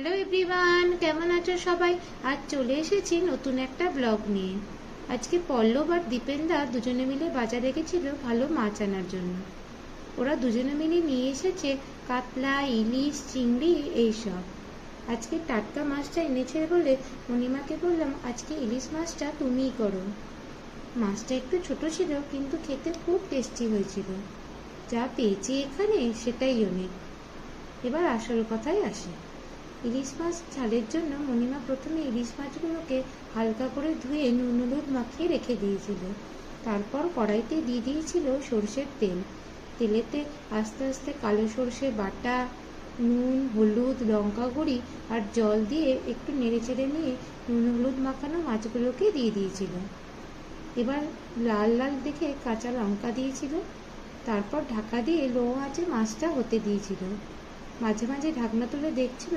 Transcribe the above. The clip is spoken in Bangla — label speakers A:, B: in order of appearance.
A: হ্যালো এভরিওয়ান, কেমন আছো সবাই? আজ চলে এসেছি নতুন একটা ব্লগ নিয়ে। আজকে পল্লব আর দীপেনদা দুজনে মিলে বাজারে গেছিল ভালো মাছ আনার জন্য। ওরা দুজনে মিলে নিয়ে এসেছে কাতলা, ইলিশ, চিংড়ি এইসব। আজকে টাটকা মাছটা এনেছে বলে মণিমাকে বললাম আজকে ইলিশ মাছটা তুমিই করো। মাছটা একটু ছোট ছিল কিন্তু খেতে খুব টেস্টি হয়েছিল। যা পেয়েছি এখানে সেটাই অনেক। এবার আসল কথায় আসে। ইলিশ মাছ ঝালের জন্য মণিমা প্রথমে ইলিশ মাছগুলোকে হালকা করে ধুয়ে নুন হলুদ মাখিয়ে রেখে দিয়েছিল। তারপর কড়াইতে দিয়ে দিয়েছিল সর্ষের তেল। তেলেতে আস্তে আস্তে কালো সর্ষে বাটা, নুন, হলুদ, লঙ্কা গুঁড়ি আর জল দিয়ে একটু নেড়েচেড়ে নিয়ে নুন হলুদ মাখানো মাছগুলোকে দিয়ে দিয়েছিল। এবার লাল লাল দেখে কাঁচা লঙ্কা দিয়েছিল। তারপর ঢাকা দিয়ে লো আঁচে মাছটা হতে দিয়েছিল। মাঝে মাঝে ঢাকনা তুলে দেখছিল